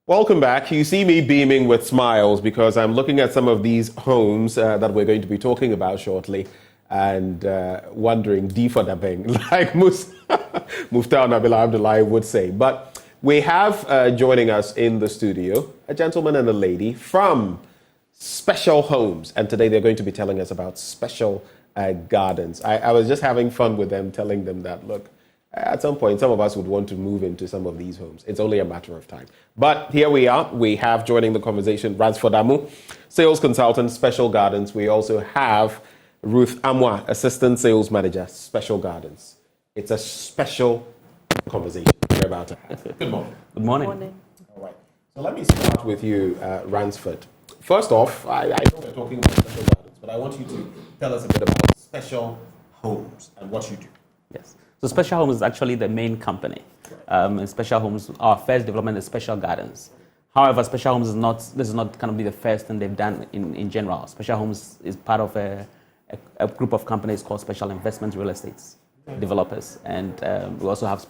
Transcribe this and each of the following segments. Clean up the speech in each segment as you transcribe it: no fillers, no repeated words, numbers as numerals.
Welcome back. You see me beaming with smiles because I'm looking at some of these homes that we're going to be talking about shortly and wondering, D for the bang, like Muftar Nabil Abdullahi would say. But we have joining us in the studio a gentleman and a lady from Special Homes. And today they're going to be telling us about Special Gardens. I was just having fun with them, telling them that, look, at some point, some of us would want to move into some of these homes. It's only a matter of time. But here we are. We have joining the conversation Ransford Amu, sales consultant, Special Gardens. We also have Ruth Amwa, assistant sales manager, Special Gardens. It's a special conversation we're about to have. Good morning. Good morning. All right. So let me start with you, Ransford. First off, I know we're talking about Special Gardens, but I want you to tell us a bit about Special Homes and what you do. Yes. So Special Homes is actually the main company. And Special Homes, our first development is Special Gardens. However, Special Homes this is not going to be the first thing they've done in general. Special Homes is part of a group of companies called Special Investment Real Estate Developers. And we also have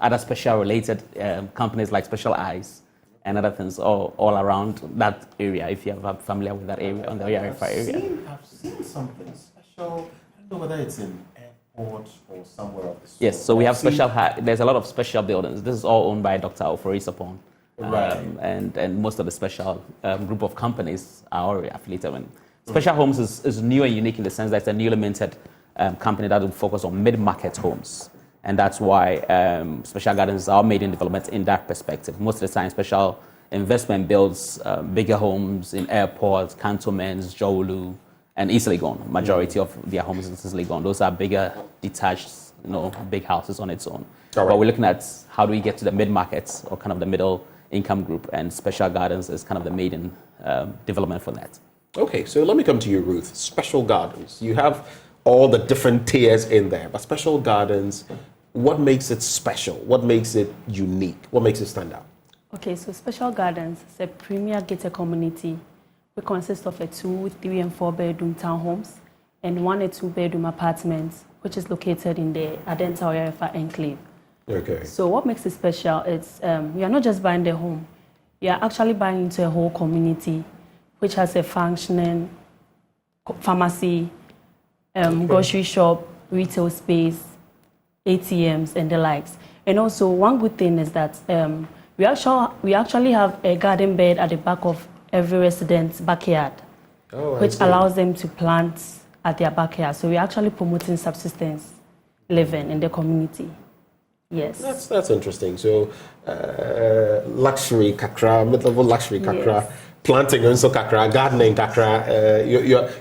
other special related companies like Special Eyes and other things all around that area, if you are familiar with that area, on the area. I've seen something special. I don't know whether it's in or somewhere of the Yes, so we have there's a lot of special buildings. This is all owned by Dr. Ofori Sapon. Right. And most of the special group of companies are already affiliated with. Special Homes is new and unique in the sense that it's a newly minted company that will focus on mid-market homes. And that's why Special Gardens are made in development in that perspective. Most of the time, Special Investment builds bigger homes in airports, cantonments, Jowlu, and East Legon. Majority of their homes in East Legon. Those are bigger, detached, big houses on its own. Right. But we're looking at how do we get to the mid-markets or kind of the middle income group, and Special Gardens is kind of the maiden development for that. Okay, so let me come to you, Ruth. Special Gardens. You have all the different tiers in there, but Special Gardens, what makes it special? What makes it unique? What makes it stand out? Okay, so Special Gardens is a premier gated community. We consist of a 2, 3, and 4 bedroom townhomes and 1 and 2 bedroom apartments, which is located in the Adenta Oyarefa enclave. Okay. So what makes it special is you are not just buying the home, you are actually buying into a whole community, which has a functioning pharmacy, grocery shop, retail space, ATMs, and the likes. And also, one good thing is that we actually have a garden bed at the back of every resident's backyard, which allows them to plant at their backyard. So we're actually promoting subsistence living in the community. Yes. That's interesting. So luxury kakra, mid-level luxury kakra, yes. Planting also kakra, gardening kakra.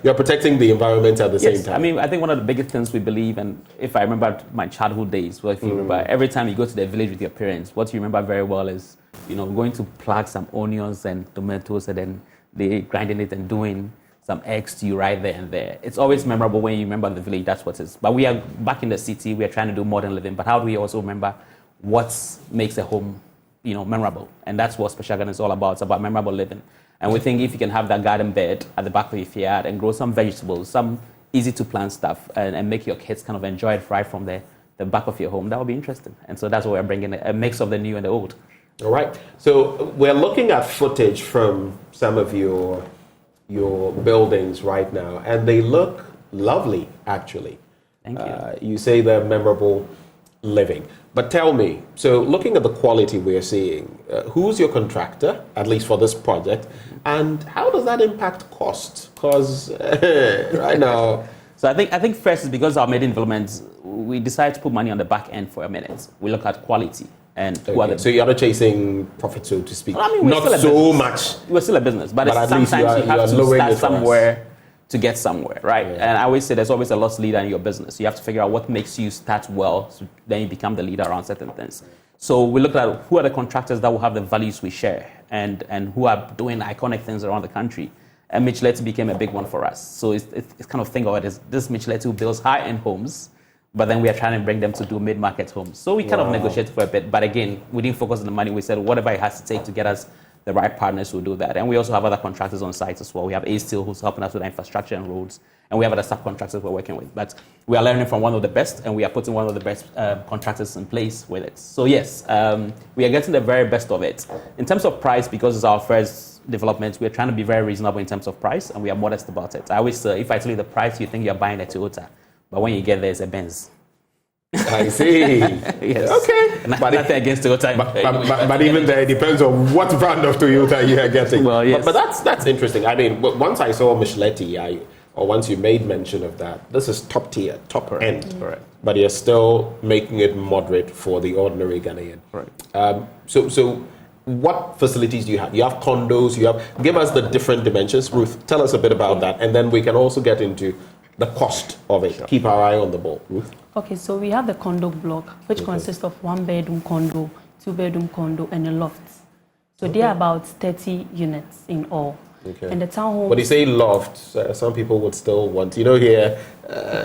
You're protecting the environment at the same time. I mean, I think one of the biggest things we believe, and if I remember my childhood days, well, if you remember, every time you go to the village with your parents, what you remember very well is, going to pluck some onions and tomatoes and then they grinding it and doing some eggs stew right there and there. It's always memorable when you remember the village, that's what it is. But we are back in the city, we are trying to do modern living, but how do we also remember what makes a home, memorable? And that's what Special Garden is all about. It's about memorable living. And we think if you can have that garden bed at the back of your yard and grow some vegetables, some easy to plant stuff, and make your kids kind of enjoy it right from the back of your home, that would be interesting. And so that's why we're bringing a mix of the new and the old. All right. So we're looking at footage from some of your buildings right now, and they look lovely, actually. Thank you. You say they're memorable living. But tell me, so looking at the quality we're seeing, who's your contractor, at least for this project, and how does that impact cost? Because right now... So I think first is because our maiden developments, we decided to put money on the back end for a minute. We look at quality. And so you're not chasing profit, so to speak. I mean, not so much. We're still a business, but sometimes you have to start somewhere to get somewhere, right? Yeah. And I always say there's always a loss leader in your business. You have to figure out what makes you start well, so then you become the leader around certain things. So we looked at who are the contractors that will have the values we share and who are doing iconic things around the country. And Micheletti became a big one for us. So it's kind of think of it as this Micheletti who builds high-end homes, but then we are trying to bring them to do mid-market homes. So we kind of negotiated for a bit. But again, we didn't focus on the money. We said whatever it has to take to get us the right partners who do that. And we also have other contractors on site as well. We have A-Steel who's helping us with the infrastructure and roads, and we have other subcontractors we're working with. But we are learning from one of the best, and we are putting one of the best contractors in place with it. So yes, we are getting the very best of it. In terms of price, because it's our first development, we're trying to be very reasonable in terms of price, and we are modest about it. I always say, if I tell you the price, you think you're buying a Toyota, but when you get there, it's a Benz. I see. Yes. Okay. But nothing against Toyota. But even there, it depends on what brand of Toyota you are getting. Well, yes. But that's interesting. I mean, once I saw Micheletti, or once you made mention of that, this is top tier, top end. Correct. But you're still making it moderate for the ordinary Ghanaian. Correct. So what facilities do you have? You have condos. Give us the different dimensions. Ruth, tell us a bit about that, and then we can also get into the cost of it. Sure. Keep our eye on the ball. Ruth? Okay, so we have the condo block, which consists of 1-bedroom condo, 2-bedroom condo, and a loft. So they are about 30 units in all. Okay. And the townhome. When you say loft, some people would still want, here.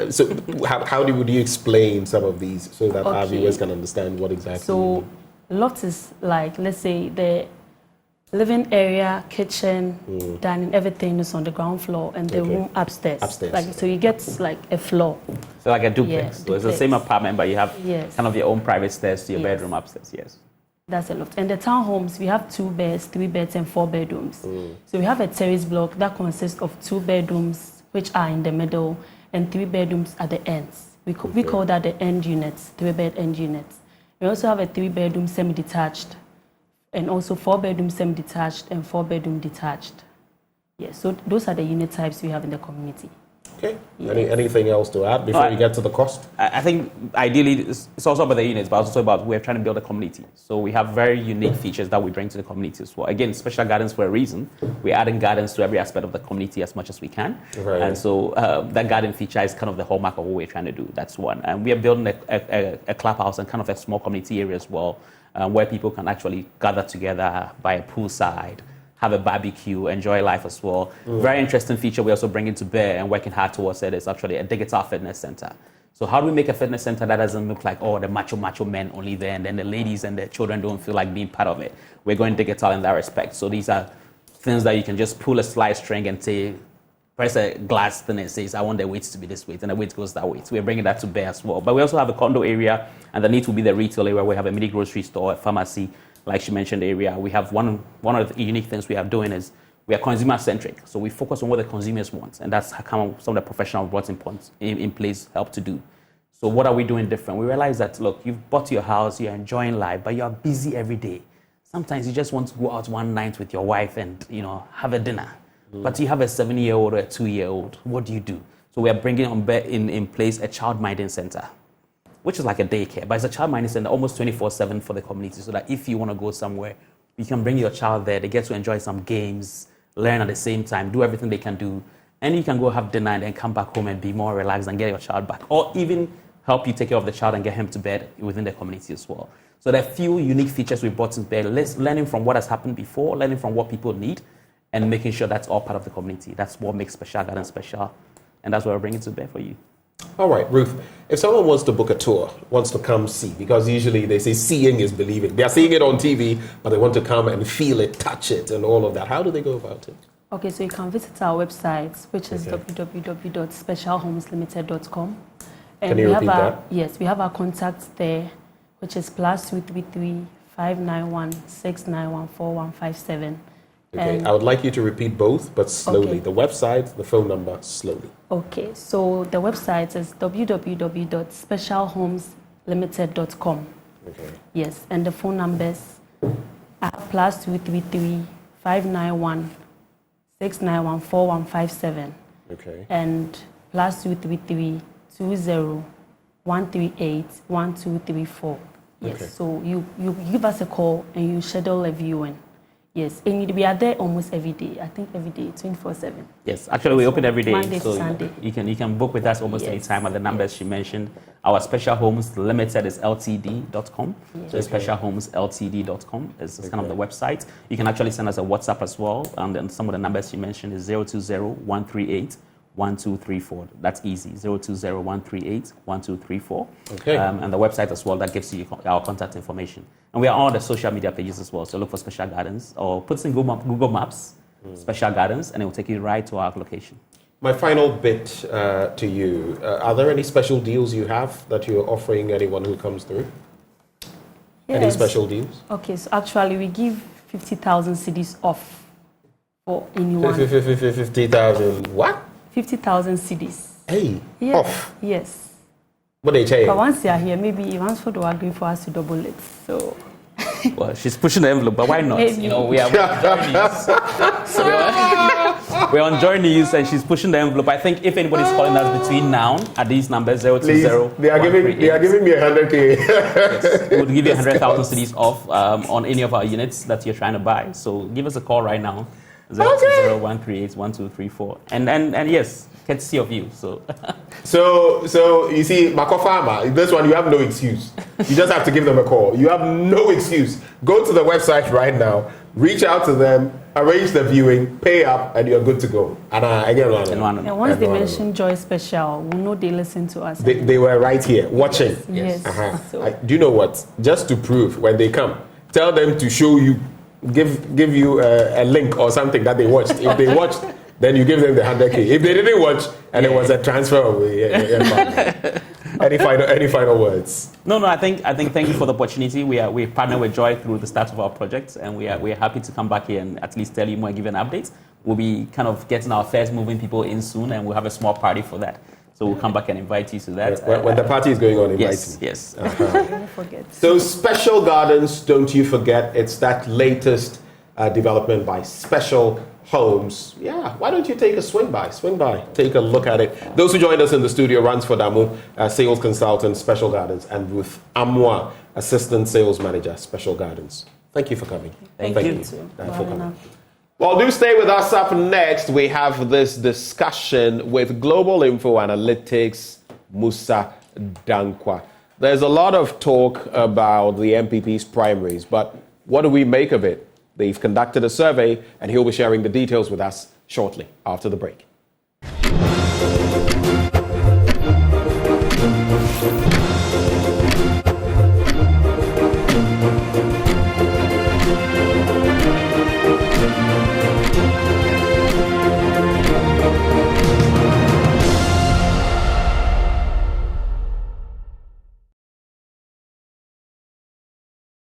So how would you explain some of these so that our viewers can understand what exactly? So loft is like, let's say, the living area, kitchen, dining, everything is on the ground floor, and the room upstairs. So you get like a floor. So like a duplex. Yeah, so it's the same apartment, but you have kind of your own private stairs to your bedroom upstairs. Yes. That's a loft. And the townhomes, we have 2 beds, 3 beds, and 4 bedrooms. So we have a terrace block that consists of 2 bedrooms, which are in the middle, and 3 bedrooms at the ends. We call that the end units, 3-bed end units. We also have a 3-bedroom semi-detached, and also 4-bedroom semi-detached and 4-bedroom detached. Yes, so those are the unit types we have in the community. Okay. Yes. Anything else to add before you get to the cost? I think ideally it's also about the units, but also about we're trying to build a community. So we have very unique features that we bring to the community as well. Again, special gardens for a reason. We're adding gardens to every aspect of the community as much as we can. Right. And so that garden feature is kind of the hallmark of what we're trying to do. That's one. And we are building a clubhouse and kind of a small community area as well, where people can actually gather together by a poolside, have a barbecue, enjoy life as well. Very interesting feature we also bring to bear and working hard towards it is actually a digital fitness center. So how do we make a fitness center that doesn't look like, the macho men only there, and then the ladies and the children don't feel like being part of it? We're going digital in that respect. So these are things that you can just pull a slide string and say, press a glass thing and says, I want the weights to be this weight, and the weight goes that way. So we're bringing that to bear as well. But we also have a condo area, and the need will be the retail area where we have a mini grocery store, a pharmacy, like she mentioned, area. We have one of the unique things we are doing is we are consumer-centric. So we focus on what the consumers want, and that's how some of the professionals brought in place help to do. So what are we doing different? We realize that, look, you've bought your house, you're enjoying life, but you're busy every day. Sometimes you just want to go out one night with your wife and, have a dinner. But you have a 7-year-old or a 2-year-old. What do you do? So we are bringing in place a child minding center, which is like a daycare, but it's a child minding center almost 24/7 for the community, so that if you want to go somewhere, you can bring your child there. They get to enjoy some games, learn at the same time, do everything they can do, and you can go have dinner and then come back home and be more relaxed and get your child back, or even help you take care of the child and get him to bed within the community as well. So there are a few unique features we brought to bear, learning from what has happened before, learning from what people need, and making sure that's all part of the community. That's what makes Special Garden special, and that's what we're bringing to bear for you. All right, Ruth, if someone wants to book a tour, wants to come see, because usually they say seeing is believing. They are seeing it on TV, but they want to come and feel it, touch it, and all of that. How do they go about it? Okay, so you can visit our website, which is www.specialhomeslimited.com. And can you repeat that? Yes, we have our contacts there, which is +233 591 691 4157. Okay, I would like you to repeat both, but slowly. Okay. The website, the phone number, slowly. Okay, so the website is www.specialhomeslimited.com. Okay. Yes, and the phone numbers are +233 591 691 4157. Okay. And +233 20 138 1234. Yes. Okay. So you give us a call and you schedule a viewing. Yes, and we are there almost every day. I think every day, 24/7. Yes, actually we open every day. Monday to Sunday. You can book with us almost any time at the numbers she mentioned. Our Special Homes Limited is ltd.com. Yes. So Special Homes ltd.com is kind of the website. You can actually send us a WhatsApp as well. And then some of the numbers she mentioned is 020 138 1234. That's easy. 020-138-1234. Okay. And the website as well, that gives you our contact information. And we are on the social media pages as well. So look for Special Gardens or put in Google Maps, Special Gardens, and it will take you right to our location. My final bit to you. Are there any special deals you have that you're offering anyone who comes through? Yes. Any special deals? Okay, so actually we give 50,000 cedis off for anyone. 50,000 what? 50,000 cedis. Hey, Yes. off. Yes. What they say? But once they are here, maybe once for the agree for us to double it. So Well, she's pushing the envelope, but why not? Maybe. You know, we're on journeys, and she's pushing the envelope. I think if anybody's calling us between now at these numbers, 020, Please, they are giving me 100K. yes, we would give you 100,000 cedis off on any of our units that you're trying to buy. So give us a call right now, 020-138-1234, and yes, courtesy of you. So you see, Mako Farmer, this one you have no excuse. You just have to give them a call. You have no excuse. Go to the website right now, reach out to them, arrange the viewing, pay up, and you're good to go. And and once they mention Joy Special, we know they listen to us. They were right here watching. Yes. So, Do you know what? Just to prove, when they come, tell them to show you, give you a link or something that they watched. If they watched, then you give them the 100K. If they didn't watch and it was a transfer away, any final words? No. I think thank you for the opportunity. We partner with Joy through the start of our project, and we're happy to come back here and at least tell you more and give you an update. We'll be kind of getting our first moving people in soon, and we'll have a small party for that. So we'll come back and invite you to that. When the party is going on, invite me. Yes. don't forget. So Special Gardens, don't you forget, it's that latest development by Special Homes. Yeah, why don't you take a swing by, take a look at it. Those who joined us in the studio, Ransford Amu, Sales Consultant, Special Gardens, and Ruth Amwa, Assistant Sales Manager, Special Gardens. Thank you for coming. Thank you. For coming. Well, do stay with us. Up next, we have this discussion with Global Info Analytics, Musa Dankwa. There's a lot of talk about the MPP's primaries, but what do we make of it? They've conducted a survey, and he'll be sharing the details with us shortly after the break.